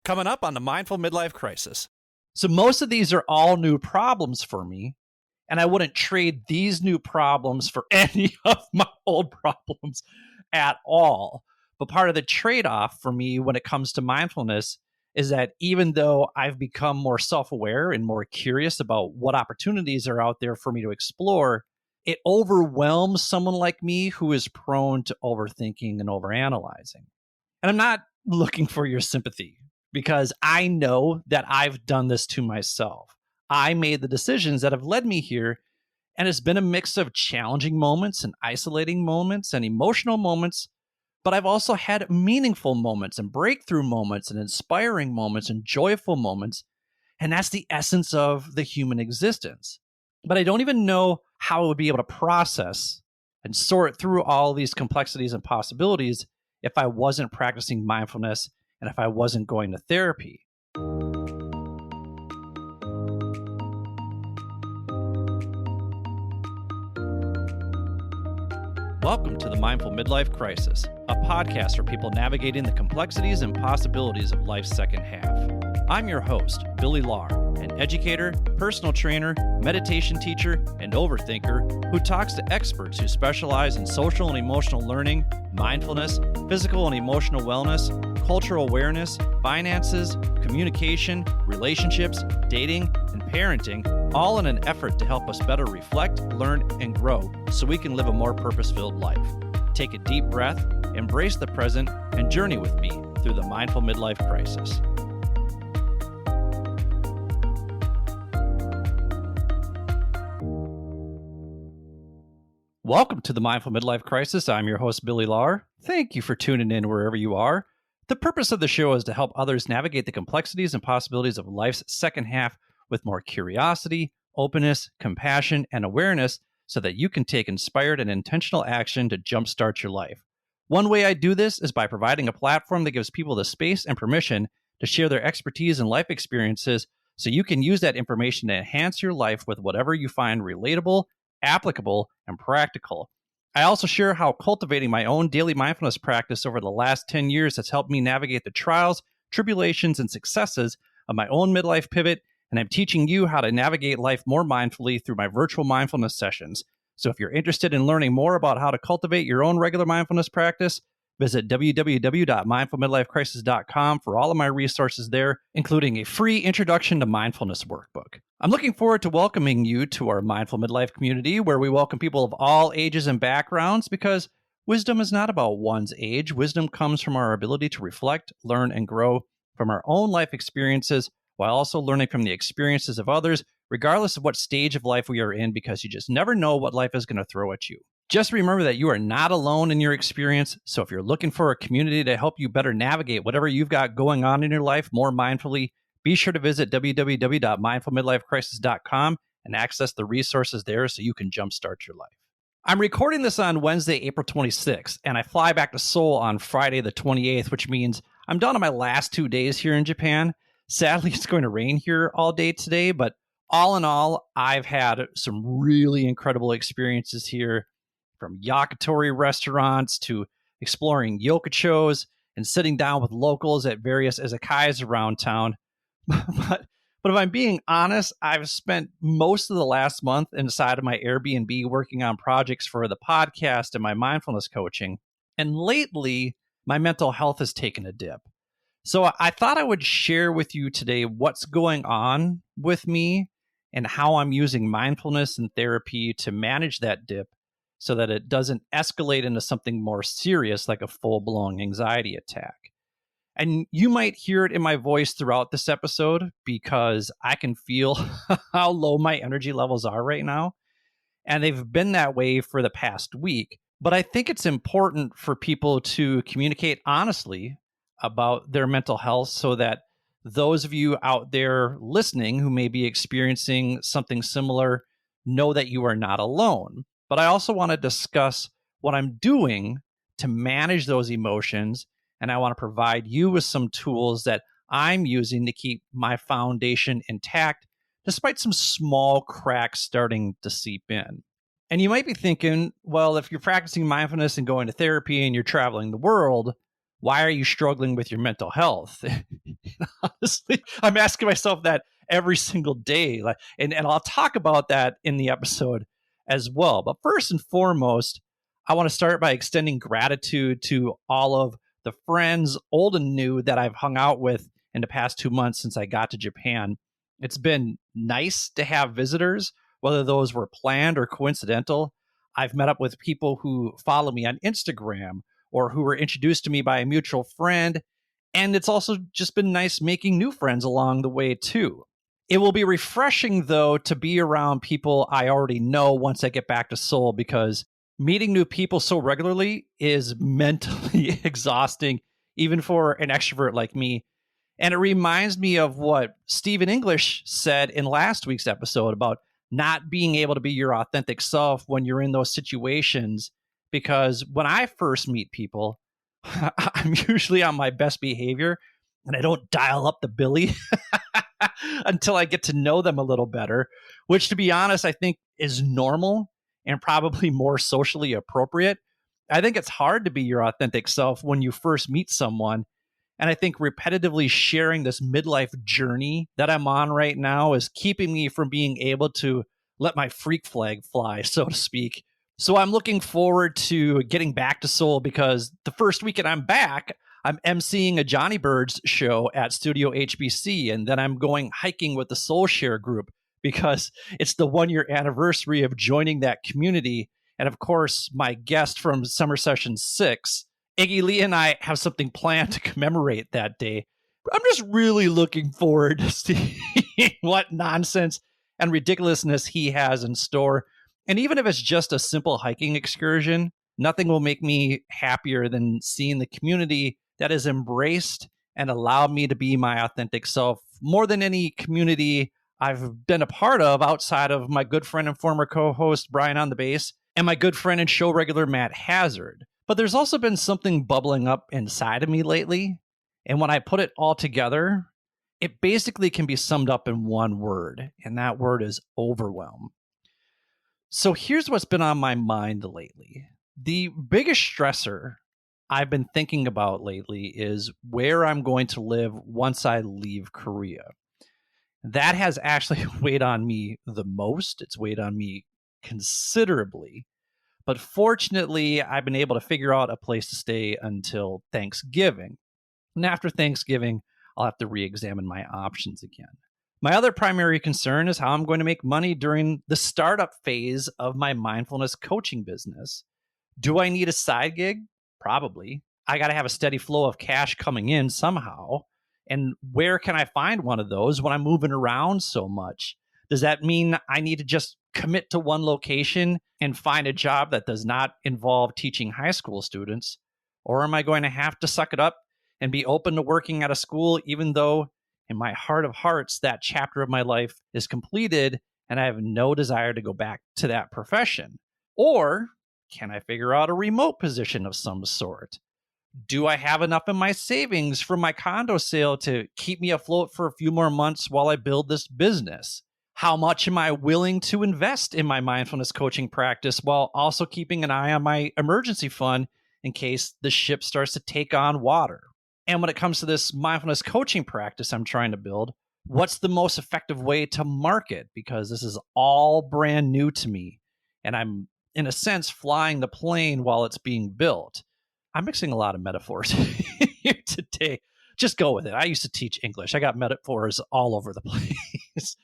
Coming up on the Mindful Midlife Crisis. So most of these are all new problems for me, and I wouldn't trade these new problems for any of my old problems at all. But part of the trade-off for me when it comes to mindfulness is that even though I've become more self-aware and more curious about what opportunities are out there for me to explore, it overwhelms someone like me who is prone to overthinking and overanalyzing. And I'm not looking for your sympathy, because I know that I've done this to myself. I made the decisions that have led me here, and it's been a mix of challenging moments and isolating moments and emotional moments, but I've also had meaningful moments and breakthrough moments and inspiring moments and joyful moments, and that's the essence of the human existence. But I don't even know how I would be able to process and sort through all these complexities and possibilities if I wasn't practicing mindfulness and if I wasn't going to therapy. Welcome to the Mindful Midlife Crisis, a podcast for people navigating the complexities and possibilities of life's second half. I'm your host, Billy Lahr, an educator, personal trainer, meditation teacher, and overthinker who talks to experts who specialize in social and emotional learning, mindfulness, physical and emotional wellness, cultural awareness, finances, communication, relationships, dating, and parenting, all in an effort to help us better reflect, learn, and grow so we can live a more purpose-filled life. Take a deep breath, embrace the present, and journey with me through the Mindful Midlife Crisis. Welcome to the Mindful Midlife Crisis. I'm your host, Billy Lahr. Thank you for tuning in wherever you are. The purpose of the show is to help others navigate the complexities and possibilities of life's second half with more curiosity, openness, compassion, and awareness so that you can take inspired and intentional action to jumpstart your life. One way I do this is by providing a platform that gives people the space and permission to share their expertise and life experiences so you can use that information to enhance your life with whatever you find relatable, applicable, and practical. I also share how cultivating my own daily mindfulness practice over the last 10 years has helped me navigate the trials, tribulations, and successes of my own midlife pivot, and I'm teaching you how to navigate life more mindfully through my virtual mindfulness sessions. So if you're interested in learning more about how to cultivate your own regular mindfulness practice, visit www.mindfulmidlifecrisis.com for all of my resources there, including a free Introduction to Mindfulness workbook. I'm looking forward to welcoming you to our Mindful Midlife community, where we welcome people of all ages and backgrounds, because wisdom is not about one's age. Wisdom comes from our ability to reflect, learn, and grow from our own life experiences, while also learning from the experiences of others, regardless of what stage of life we are in, because you just never know what life is going to throw at you. Just remember that you are not alone in your experience. So if you're looking for a community to help you better navigate whatever you've got going on in your life more mindfully, be sure to visit www.mindfulmidlifecrisis.com and access the resources there so you can jumpstart your life. I'm recording this on Wednesday, April 26th, and I fly back to Seoul on Friday the 28th, which means I'm done on my last 2 days here in Japan. Sadly, it's going to rain here all day today, but all in all, I've had some really incredible experiences here, from yakitori restaurants to exploring yokochos and sitting down with locals at various izakayas around town. But if I'm being honest, I've spent most of the last month inside of my Airbnb working on projects for the podcast and my mindfulness coaching. And lately, my mental health has taken a dip. So I thought I would share with you today what's going on with me and how I'm using mindfulness and therapy to manage that dip so that it doesn't escalate into something more serious like a full-blown anxiety attack. And you might hear it in my voice throughout this episode because I can feel how low my energy levels are right now. And they've been that way for the past week. But I think it's important for people to communicate honestly about their mental health so that those of you out there listening who may be experiencing something similar know that you are not alone. But I also want to discuss what I'm doing to manage those emotions, and I want to provide you with some tools that I'm using to keep my foundation intact, despite some small cracks starting to seep in. And you might be thinking, well, if you're practicing mindfulness and going to therapy and you're traveling the world, why are you struggling with your mental health? Honestly, I'm asking myself that every single day. And I'll talk about that in the episode as well. But first and foremost, I want to start by extending gratitude to all of the friends, old and new, that I've hung out with in the past 2 months since I got to Japan. It's been nice to have visitors, whether those were planned or coincidental. I've met up with people who follow me on Instagram or who were introduced to me by a mutual friend. And it's also just been nice making new friends along the way, too. It will be refreshing, though, to be around people I already know once I get back to Seoul, because meeting new people so regularly is mentally exhausting, even for an extrovert like me. And it reminds me of what Stephen English said in last week's episode about not being able to be your authentic self when you're in those situations. Because when I first meet people, I'm usually on my best behavior and I don't dial up the Billy until I get to know them a little better, which, to be honest, I think is normal and probably more socially appropriate. I think it's hard to be your authentic self when you first meet someone. And I think repetitively sharing this midlife journey that I'm on right now is keeping me from being able to let my freak flag fly, so to speak. So I'm looking forward to getting back to Seoul, because the first weekend I'm back, I'm emceeing a Johnny Birds show at Studio HBC, and then I'm going hiking with the Soul Share group because it's the 1 year anniversary of joining that community. And of course, my guest from Summer Session 6, Iggy Lee, and I have something planned to commemorate that day. I'm just really looking forward to seeing what nonsense and ridiculousness he has in store. And even if it's just a simple hiking excursion, nothing will make me happier than seeing the community that has embraced and allowed me to be my authentic self more than any community I've been a part of outside of my good friend and former co-host Brian on the bass and my good friend and show regular Matt Hazard. But there's also been something bubbling up inside of me lately. And when I put it all together, it basically can be summed up in one word, and that word is overwhelm. So here's what's been on my mind lately. The biggest stressor I've been thinking about lately is where I'm going to live once I leave Korea. That has actually weighed on me the most. It's weighed on me considerably. But fortunately, I've been able to figure out a place to stay until Thanksgiving. And after Thanksgiving, I'll have to re-examine my options again. My other primary concern is how I'm going to make money during the startup phase of my mindfulness coaching business. Do I need a side gig? Probably. I got to have a steady flow of cash coming in somehow. And where can I find one of those when I'm moving around so much? Does that mean I need to just commit to one location and find a job that does not involve teaching high school students? Or am I going to have to suck it up and be open to working at a school, even though in my heart of hearts, that chapter of my life is completed and I have no desire to go back to that profession? Or can I figure out a remote position of some sort? Do I have enough in my savings from my condo sale to keep me afloat for a few more months while I build this business? How much am I willing to invest in my mindfulness coaching practice while also keeping an eye on my emergency fund in case the ship starts to take on water? And when it comes to this mindfulness coaching practice I'm trying to build, what's the most effective way to market? Because this is all brand new to me. And I'm, in a sense, flying the plane while it's being built. I'm mixing a lot of metaphors here today. Just go with it. I used to teach English. I got metaphors all over the place.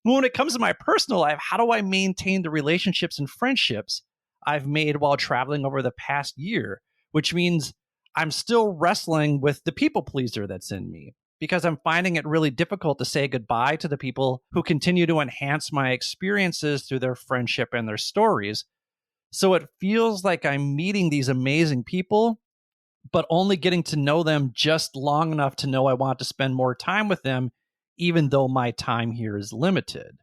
When it comes to my personal life, how do I maintain the relationships and friendships I've made while traveling over the past year? Which means I'm still wrestling with the people pleaser that's in me, because I'm finding it really difficult to say goodbye to the people who continue to enhance my experiences through their friendship and their stories. So it feels like I'm meeting these amazing people, but only getting to know them just long enough to know I want to spend more time with them, even though my time here is limited.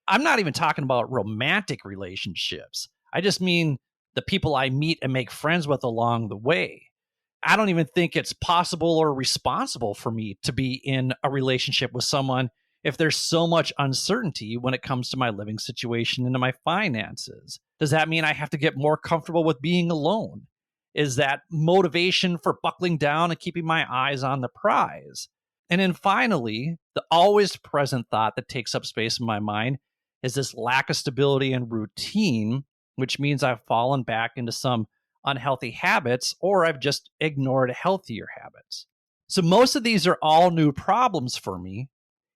I'm not even talking about romantic relationships. I just mean the people I meet and make friends with along the way. I don't even think it's possible or responsible for me to be in a relationship with someone if there's so much uncertainty when it comes to my living situation and to my finances. Does that mean I have to get more comfortable with being alone? is that motivation for buckling down and keeping my eyes on the prize. And then finally, the always present thought that takes up space in my mind is this lack of stability and routine, which means I've fallen back into some unhealthy habits or I've just ignored healthier habits. So most of these are all new problems for me,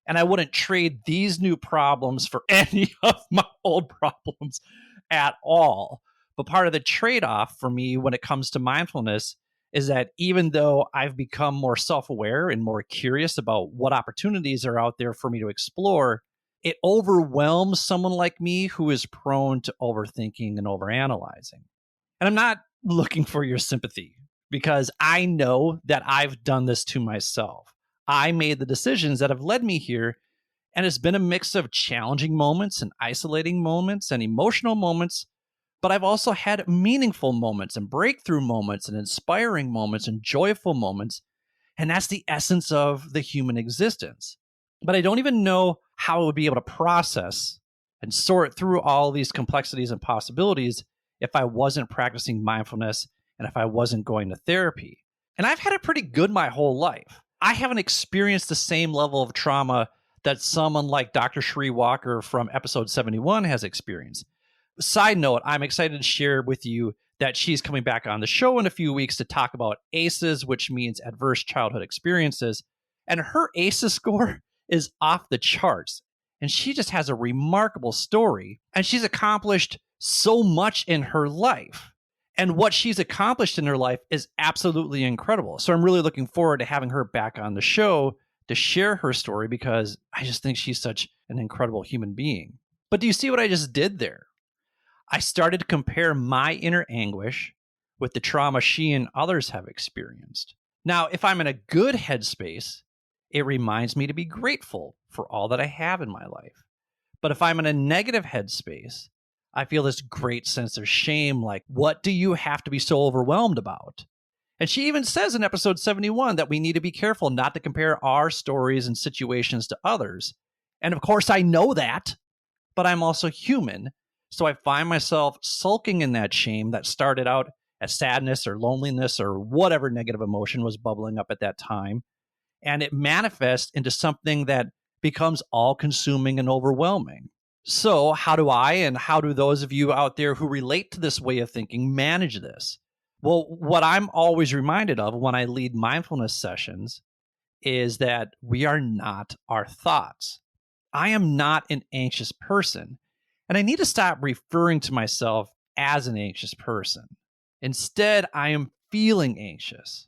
and I wouldn't trade these new problems for any of my old problems at all. But part of the trade-off for me when it comes to mindfulness is that even though I've become more self-aware and more curious about what opportunities are out there for me to explore, it overwhelms someone like me who is prone to overthinking and overanalyzing. And I'm not looking for your sympathy because I know that I've done this to myself. I made the decisions that have led me here, and it's been a mix of challenging moments and isolating moments and emotional moments, but I've also had meaningful moments and breakthrough moments and inspiring moments and joyful moments, and that's the essence of the human existence. But I don't even know how I would be able to process and sort through all these complexities and possibilities if I wasn't practicing mindfulness and if I wasn't going to therapy. And I've had it pretty good my whole life. I haven't experienced the same level of trauma that someone like Dr. Sheree Walker from episode 71 has experienced. Side note, I'm excited to share with you that she's coming back on the show in a few weeks to talk about ACEs, which means adverse childhood experiences. And her ACEs score is off the charts. And she just has a remarkable story. And she's accomplished so much in her life. And what she's accomplished in her life is absolutely incredible. So I'm really looking forward to having her back on the show to share her story because I just think she's such an incredible human being. But do you see what I just did there? I started to compare my inner anguish with the trauma she and others have experienced. Now, if I'm in a good headspace, it reminds me to be grateful for all that I have in my life. But if I'm in a negative headspace, I feel this great sense of shame, like, what do you have to be so overwhelmed about? And she even says in episode 71 that we need to be careful not to compare our stories and situations to others. And of course, I know that, but I'm also human. So I find myself sulking in that shame that started out as sadness or loneliness or whatever negative emotion was bubbling up at that time. And it manifests into something that becomes all-consuming and overwhelming. So how do I and how do those of you out there who relate to this way of thinking manage this? Well, what I'm always reminded of when I lead mindfulness sessions is that we are not our thoughts. I am not an anxious person, and I need to stop referring to myself as an anxious person. Instead, I am feeling anxious.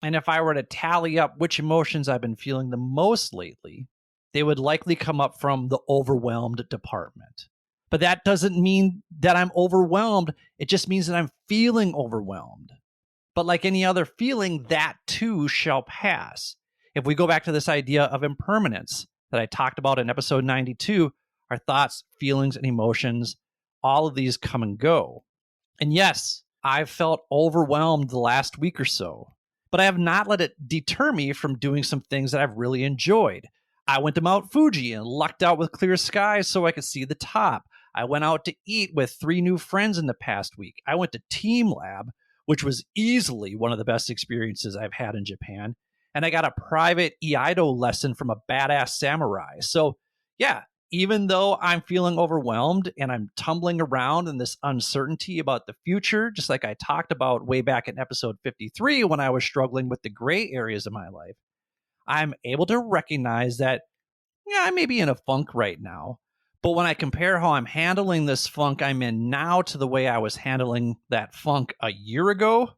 And if I were to tally up which emotions I've been feeling the most lately, they would likely come up from the overwhelmed department. But that doesn't mean that I'm overwhelmed. It just means that I'm feeling overwhelmed. But like any other feeling, that too shall pass. If we go back to this idea of impermanence that I talked about in episode 92, our thoughts, feelings, and emotions, all of these come and go. And yes, I've felt overwhelmed the last week or so, but I have not let it deter me from doing some things that I've really enjoyed. I went to Mount Fuji and lucked out with clear skies so I could see the top. I went out to eat with 3 new friends in the past week. I went to Team Lab, which was easily one of the best experiences I've had in Japan. And I got a private Iaido lesson from a badass samurai. So yeah, even though I'm feeling overwhelmed and I'm tumbling around in this uncertainty about the future, just like I talked about way back in episode 53 when I was struggling with the gray areas of my life, I'm able to recognize that, yeah, I may be in a funk right now. But when I compare how I'm handling this funk I'm in now to the way I was handling that funk a year ago,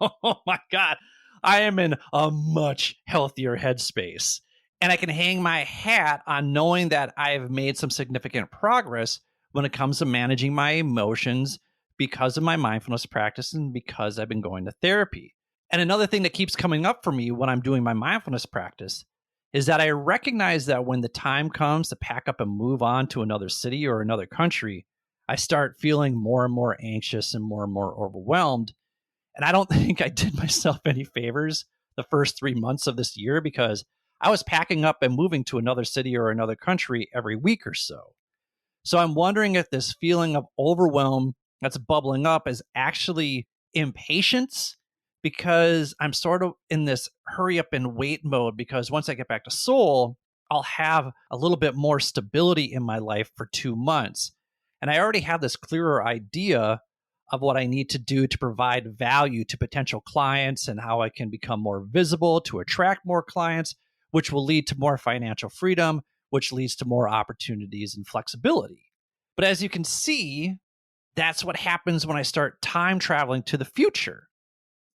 oh my God, I am in a much healthier headspace. And I can hang my hat on knowing that I've made some significant progress when it comes to managing my emotions because of my mindfulness practice and because I've been going to therapy. And another thing that keeps coming up for me when I'm doing my mindfulness practice is that I recognize that when the time comes to pack up and move on to another city or another country, I start feeling more and more anxious and more overwhelmed. And I don't think I did myself any favors the first 3 months of this year because I was packing up and moving to another city or another country every week or so. So I'm wondering if this feeling of overwhelm that's bubbling up is actually impatience because I'm sort of in this hurry up and wait mode because once I get back to Seoul, I'll have a little bit more stability in my life for 2 months. And I already have this clearer idea of what I need to do to provide value to potential clients and how I can become more visible to attract more clients, which will lead to more financial freedom, which leads to more opportunities and flexibility. But as you can see, that's what happens when I start time traveling to the future.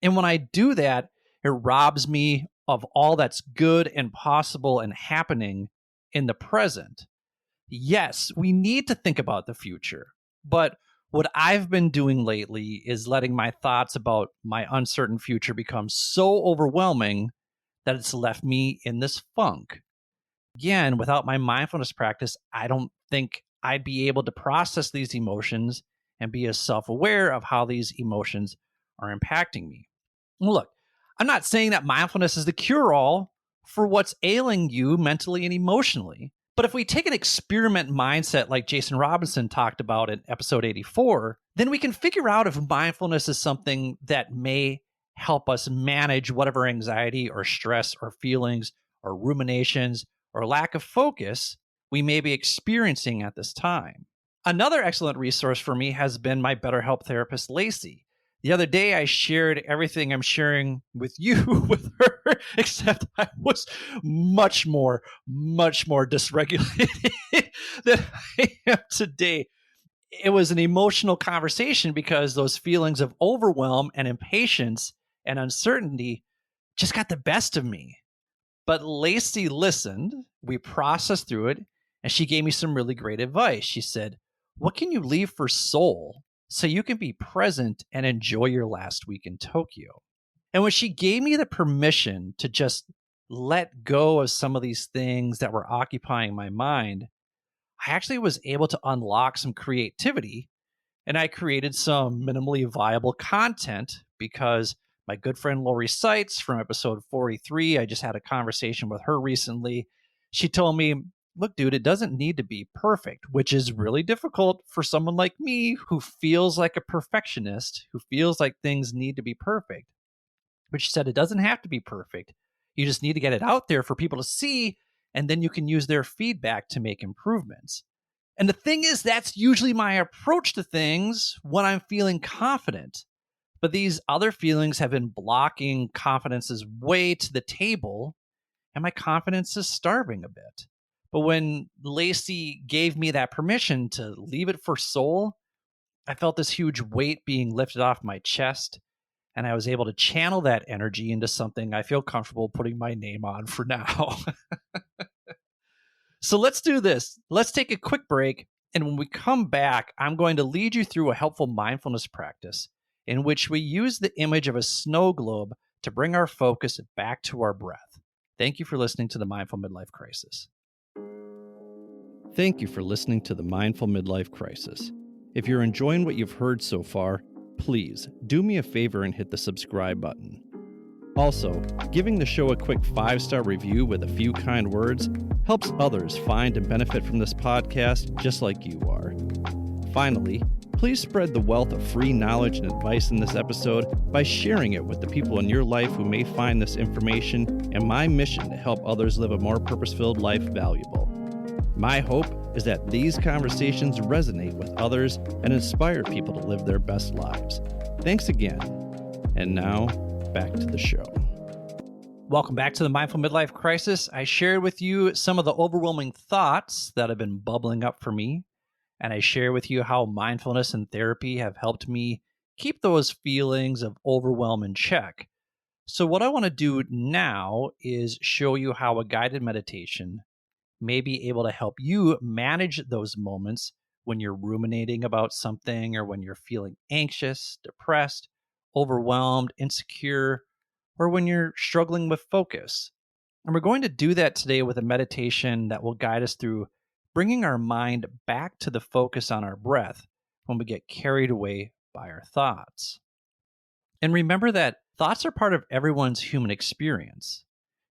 And when I do that, it robs me of all that's good and possible and happening in the present. Yes, we need to think about the future, but what I've been doing lately is letting my thoughts about my uncertain future become so overwhelming that it's left me in this funk. Again, without my mindfulness practice, I don't think I'd be able to process these emotions and be as self aware of how these emotions are impacting me. Look, I'm not saying that mindfulness is the cure all for what's ailing you mentally and emotionally. But if we take an experiment mindset like Jason Robinson talked about in episode 84, then we can figure out if mindfulness is something that may help us manage whatever anxiety or stress or feelings or ruminations or lack of focus we may be experiencing at this time. Another excellent resource for me has been my BetterHelp therapist, Lacey. The other day, I shared everything I'm sharing with you with her, except I was much more dysregulated than I am today. It was an emotional conversation because those feelings of overwhelm and impatience and uncertainty just got the best of me. But Lacey listened, we processed through it, and she gave me some really great advice. She said, "What can you leave for Seoul so you can be present and enjoy your last week in Tokyo?" And when she gave me the permission to just let go of some of these things that were occupying my mind, I actually was able to unlock some creativity, and I created some minimally viable content because my good friend Lori Seitz from episode 43, I just had a conversation with her recently. She told me, "Look, dude, it doesn't need to be perfect," which is really difficult for someone like me who feels like a perfectionist, who feels like things need to be perfect. But she said it doesn't have to be perfect. You just need to get it out there for people to see, and then you can use their feedback to make improvements. And the thing is, that's usually my approach to things when I'm feeling confident. But these other feelings have been blocking confidence's way to the table, and my confidence is starving a bit. But when Lacey gave me that permission to leave it for Seoul, I felt this huge weight being lifted off my chest, and I was able to channel that energy into something I feel comfortable putting my name on for now. So let's do this. Let's take a quick break. And when we come back, I'm going to lead you through a helpful mindfulness practice in which we use the image of a snow globe to bring our focus back to our breath. Thank you for listening to the Mindful Midlife Crisis. Thank you for listening to the Mindful Midlife Crisis. If you're enjoying what you've heard so far, please do me a favor and hit the subscribe button. Also, giving the show a quick 5-star review with a few kind words helps others find and benefit from this podcast just like you are. Finally, please spread the wealth of free knowledge and advice in this episode by sharing it with the people in your life who may find this information and my mission to help others live a more purpose-filled life valuable. My hope is that these conversations resonate with others and inspire people to live their best lives. Thanks again. And now, back to the show. Welcome back to the Mindful Midlife Crisis. I shared with you some of the overwhelming thoughts that have been bubbling up for me, and I share with you how mindfulness and therapy have helped me keep those feelings of overwhelm in check. So what I want to do now is show you how a guided meditation may be able to help you manage those moments when you're ruminating about something or when you're feeling anxious, depressed, overwhelmed, insecure, or when you're struggling with focus. And we're going to do that today with a meditation that will guide us through bringing our mind back to the focus on our breath when we get carried away by our thoughts. And remember that thoughts are part of everyone's human experience.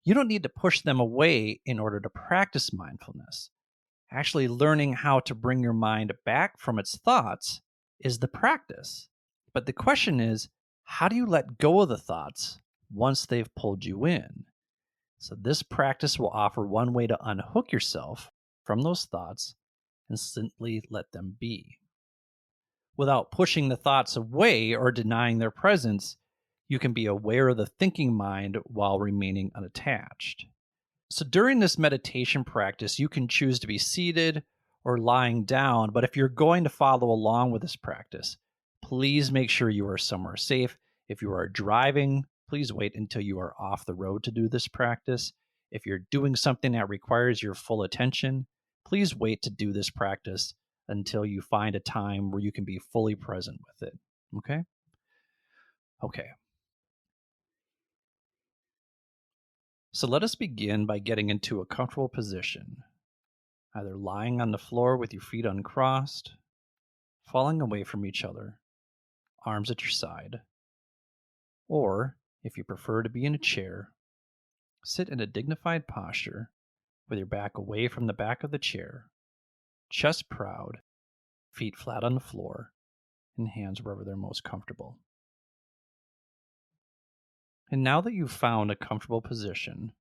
You don't need to push them away in order to practice mindfulness. Actually, learning how to bring your mind back from its thoughts is the practice. But the question is, how do you let go of the thoughts once they've pulled you in? So, this practice will offer one way to unhook yourself from those thoughts and simply let them be. Without pushing the thoughts away or denying their presence, you can be aware of the thinking mind while remaining unattached. So, during this meditation practice, you can choose to be seated or lying down. But if you're going to follow along with this practice, please make sure you are somewhere safe. If you are driving, please wait until you are off the road to do this practice. If you're doing something that requires your full attention, please wait to do this practice until you find a time where you can be fully present with it. Okay? Okay. So let us begin by getting into a comfortable position, either lying on the floor with your feet uncrossed, falling away from each other, arms at your side, or, if you prefer to be in a chair, sit in a dignified posture with your back away from the back of the chair, chest proud, feet flat on the floor, and hands wherever they're most comfortable. And now that you've found a comfortable position,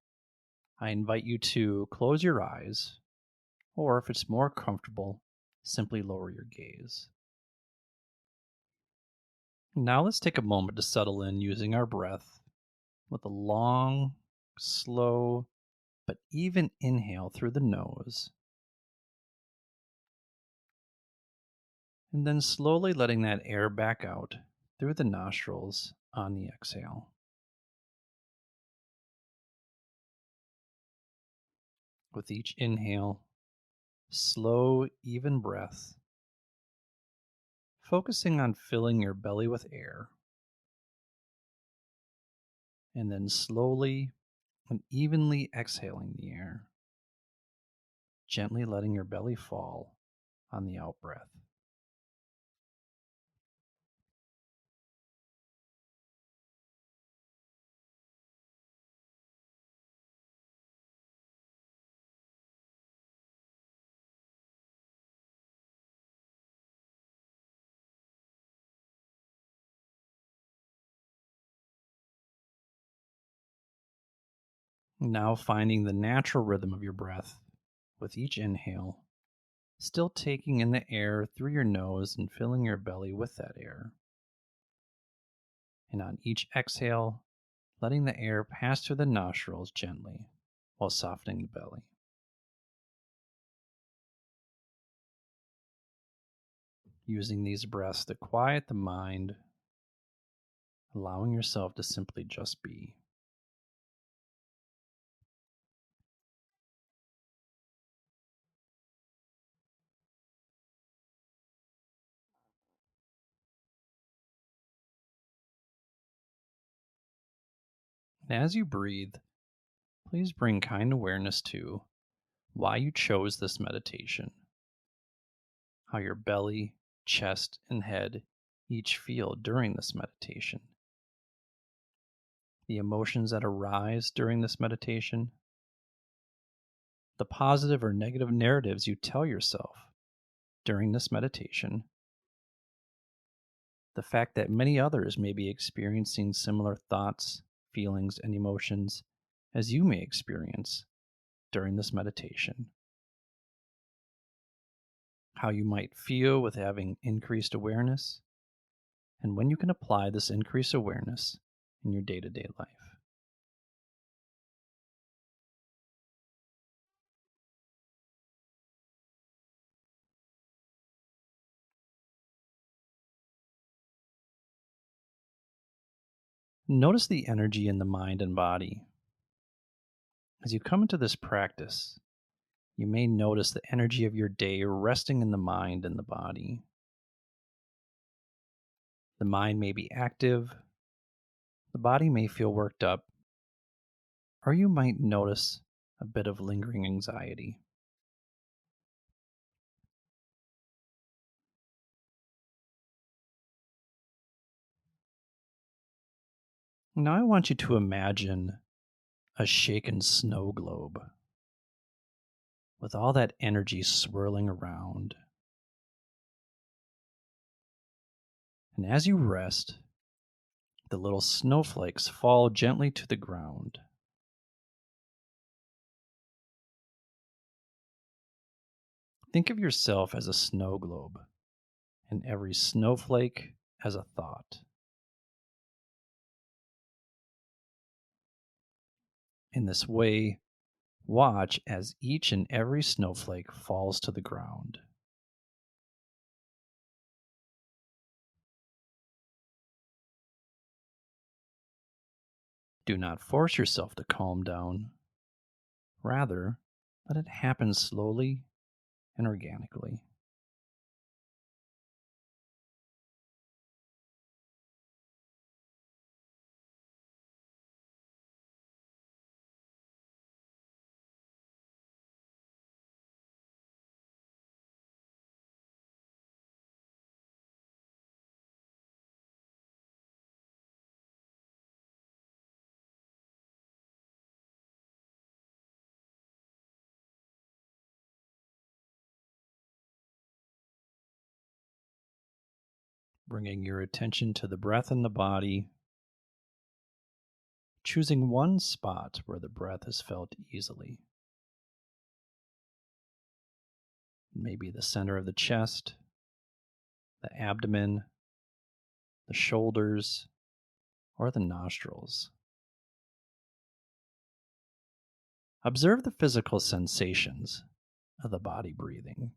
I invite you to close your eyes, or if it's more comfortable, simply lower your gaze. Now let's take a moment to settle in using our breath with a long, slow, but even inhale through the nose, and then slowly letting that air back out through the nostrils on the exhale. With each inhale, slow, even breath, focusing on filling your belly with air, and then slowly and evenly exhaling the air, gently letting your belly fall on the out breath. Now finding the natural rhythm of your breath with each inhale, still taking in the air through your nose and filling your belly with that air. And on each exhale, letting the air pass through the nostrils gently while softening the belly. Using these breaths to quiet the mind, allowing yourself to simply just be. And as you breathe, please bring kind awareness to why you chose this meditation, how your belly, chest, and head each feel during this meditation, the emotions that arise during this meditation, the positive or negative narratives you tell yourself during this meditation, the fact that many others may be experiencing similar thoughts, feelings, and emotions as you may experience during this meditation, how you might feel with having increased awareness, and when you can apply this increased awareness in your day-to-day life. Notice the energy in the mind and body. As you come into this practice, you may notice the energy of your day resting in the mind and the body. The mind may be active, the body may feel worked up, or you might notice a bit of lingering anxiety. Now I want you to imagine a shaken snow globe with all that energy swirling around. And as you rest, The little snowflakes fall gently to the ground. Think of yourself as a snow globe, and every snowflake as a thought. In this way, watch as each and every snowflake falls to the ground. Do not force yourself to calm down. Rather, let it happen slowly and organically. Bringing your attention to the breath in the body, choosing one spot where the breath is felt easily. Maybe the center of the chest, the abdomen, the shoulders, or the nostrils. Observe the physical sensations of the body breathing.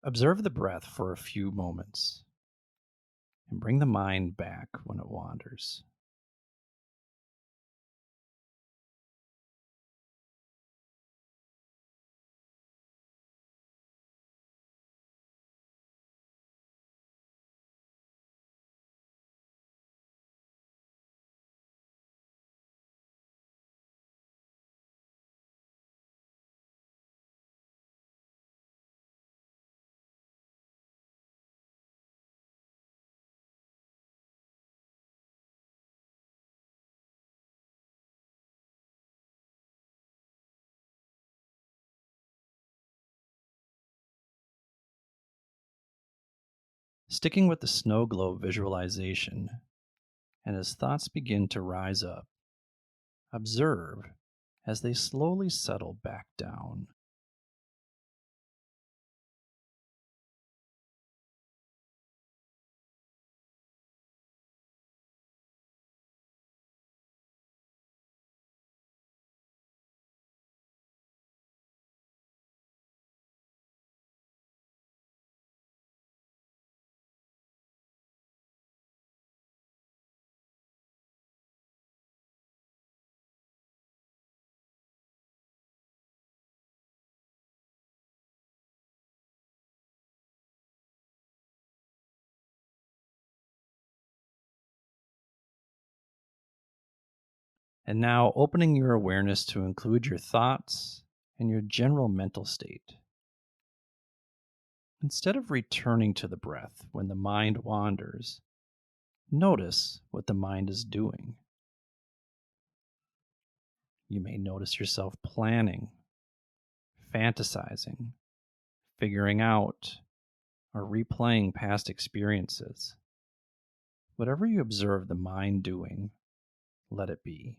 Observe the breath for a few moments and bring the mind back when it wanders. Sticking with the snow globe visualization, and as thoughts begin to rise up, observe as they slowly settle back down. And now opening your awareness to include your thoughts and your general mental state. Instead of returning to the breath when the mind wanders, notice what the mind is doing. You may notice yourself planning, fantasizing, figuring out, or replaying past experiences. Whatever you observe the mind doing, let it be.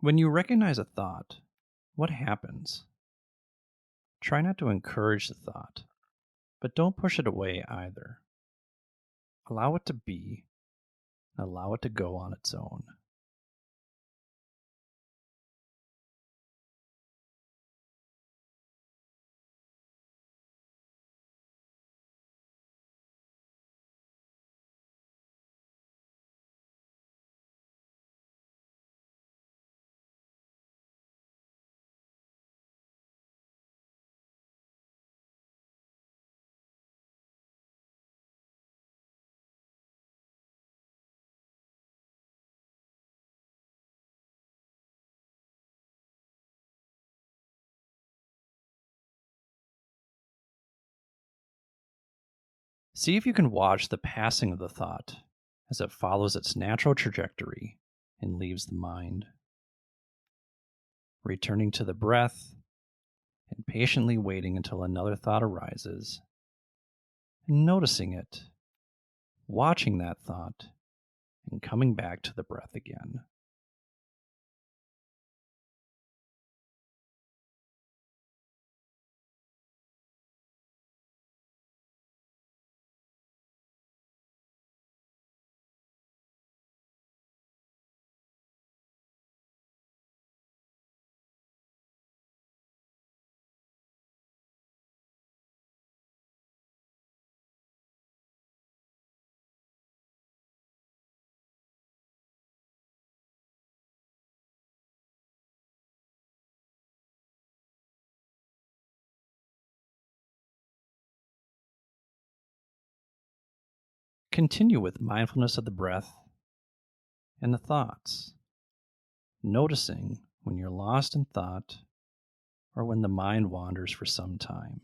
When you recognize a thought, What happens? Try not to encourage the thought, but don't push it away either. Allow it to be, and allow it to go on its own. See if you can watch the passing of the thought as it follows its natural trajectory and leaves the mind. Returning to the breath and patiently waiting until another thought arises, and noticing it, watching that thought, and coming back to the breath again. Continue with mindfulness of the breath and the thoughts, noticing when you're lost in thought or when the mind wanders for some time.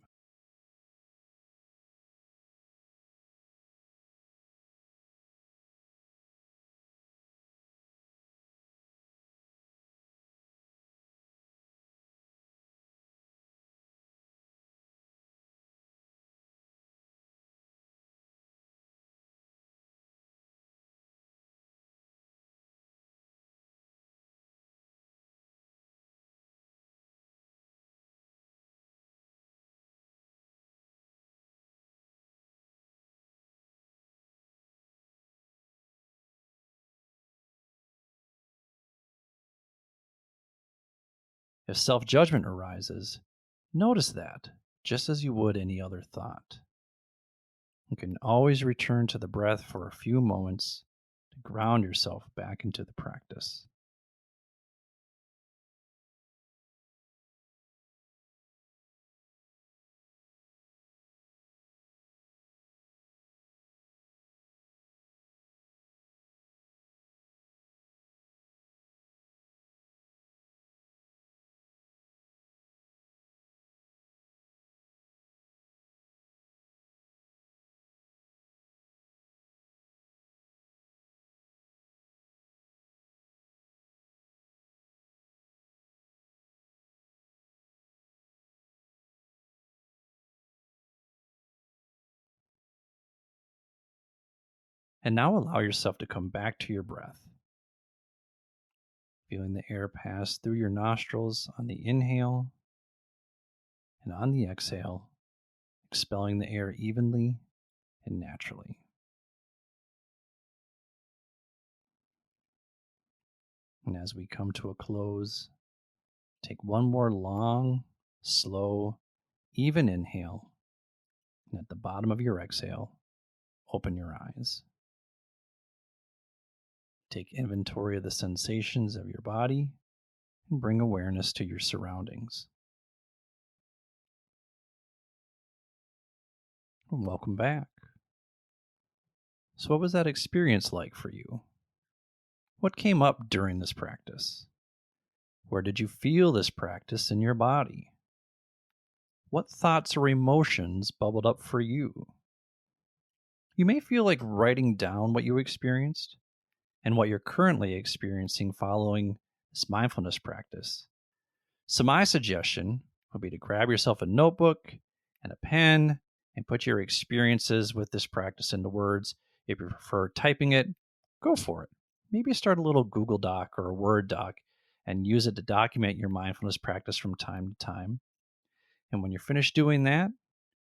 If self-judgment arises, notice that, just as you would any other thought. You can always return to the breath for a few moments to ground yourself back into the practice. And now allow yourself to come back to your breath, feeling the air pass through your nostrils on the inhale and on the exhale, expelling the air evenly and naturally. And as we come to a close, take one more long, slow, even inhale. And at the bottom of your exhale, open your eyes. Take inventory of the sensations of your body and bring awareness to your surroundings. And welcome back. So, what was that experience like for you? What came up during this practice? Where did you feel this practice in your body? What thoughts or emotions bubbled up for you? You may feel like writing down what you experienced and what you're currently experiencing following this mindfulness practice. So my suggestion would be to grab yourself a notebook and a pen and put your experiences with this practice into words. If you prefer typing it, go for it. Maybe start a little Google Doc or a Word doc and use it to document your mindfulness practice from time to time. And when you're finished doing that,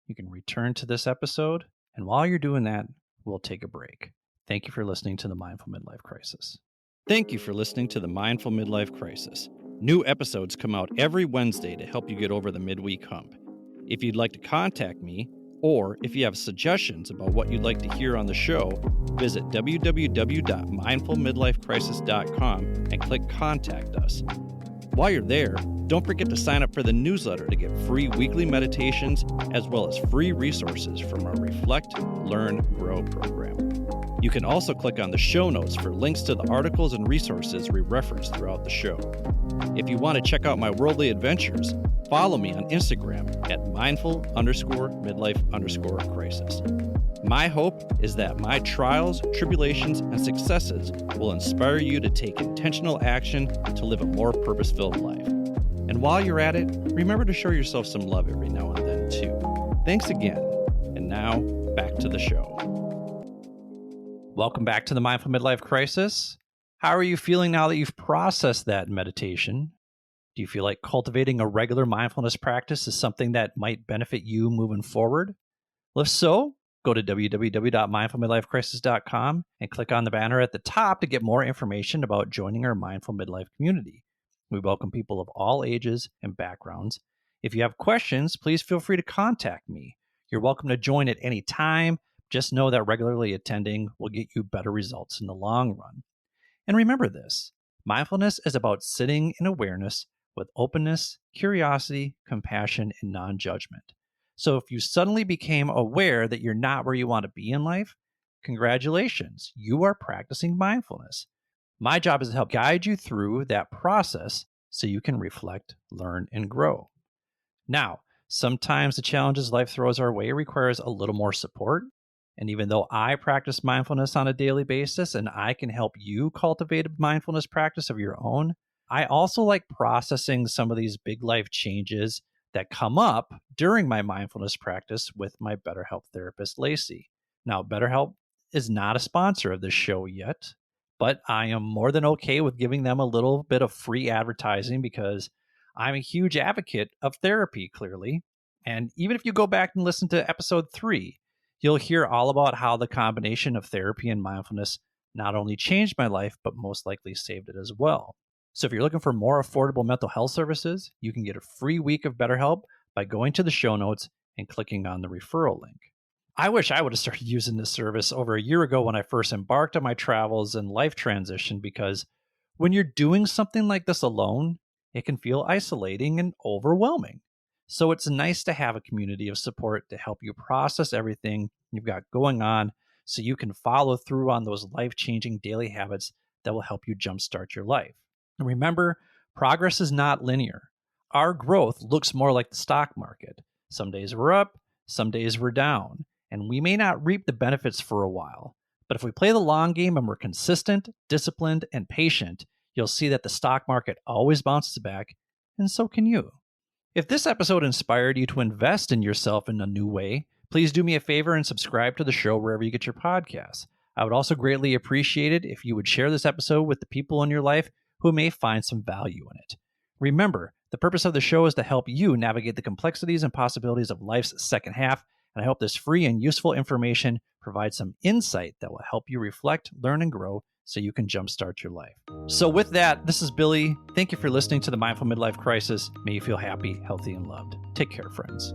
you can return to this episode. And while you're doing that, we'll take a break. Thank you for listening to the Mindful Midlife Crisis. Thank you for listening to the Mindful Midlife Crisis. New episodes come out every Wednesday to help you get over the midweek hump. If you'd like to contact me, or if you have suggestions about what you'd like to hear on the show, visit www.mindfulmidlifecrisis.com and click Contact Us. While you're there, don't forget to sign up for the newsletter to get free weekly meditations as well as free resources from our Reflect, Learn, Grow program. You can also click on the show notes for links to the articles and resources we reference throughout the show. If you want to check out my worldly adventures, follow me on Instagram at mindful_midlife_crisis. My hope is that my trials, tribulations, and successes will inspire you to take intentional action to live a more purpose-filled life. And while you're at it, remember to show yourself some love every now and then, too. Thanks again. And now, back to the show. Welcome back to the Mindful Midlife Crisis. How are you feeling now that you've processed that meditation? Do you feel like cultivating a regular mindfulness practice is something that might benefit you moving forward? Well, if so, go to www.mindfulmidlifecrisis.com and click on the banner at the top to get more information about joining our Mindful Midlife community. We welcome people of all ages and backgrounds. If you have questions, please feel free to contact me. You're welcome to join at any time. Just know that regularly attending will get you better results in the long run. And remember this, mindfulness is about sitting in awareness with openness, curiosity, compassion, and non-judgment. So if you suddenly became aware that you're not where you want to be in life, congratulations, you are practicing mindfulness. My job is to help guide you through that process so you can reflect, learn, and grow. Now, sometimes the challenges life throws our way requires a little more support. And even though I practice mindfulness on a daily basis and I can help you cultivate a mindfulness practice of your own, I also like processing some of these big life changes that come up during my mindfulness practice with my BetterHelp therapist, Lacey. Now, BetterHelp is not a sponsor of this show yet, but I am more than okay with giving them a little bit of free advertising because I'm a huge advocate of therapy, clearly. And even if you go back and listen to episode 3, you'll hear all about how the combination of therapy and mindfulness not only changed my life, but most likely saved it as well. So if you're looking for more affordable mental health services, you can get a free week of BetterHelp by going to the show notes and clicking on the referral link. I wish I would have started using this service over a year ago when I first embarked on my travels and life transition, because when you're doing something like this alone, it can feel isolating and overwhelming. So it's nice to have a community of support to help you process everything you've got going on so you can follow through on those life-changing daily habits that will help you jumpstart your life. And remember, progress is not linear. Our growth looks more like the stock market. Some days we're up, some days we're down, and we may not reap the benefits for a while. But if we play the long game and we're consistent, disciplined, and patient, you'll see that the stock market always bounces back, and so can you. If this episode inspired you to invest in yourself in a new way, please do me a favor and subscribe to the show wherever you get your podcasts. I would also greatly appreciate it if you would share this episode with the people in your life who may find some value in it. Remember, the purpose of the show is to help you navigate the complexities and possibilities of life's second half, and I hope this free and useful information provides some insight that will help you reflect, learn, and grow so you can jumpstart your life. So with that, this is Billy. Thank you for listening to the Mindful Midlife Crisis. May you feel happy, healthy, and loved. Take care, friends.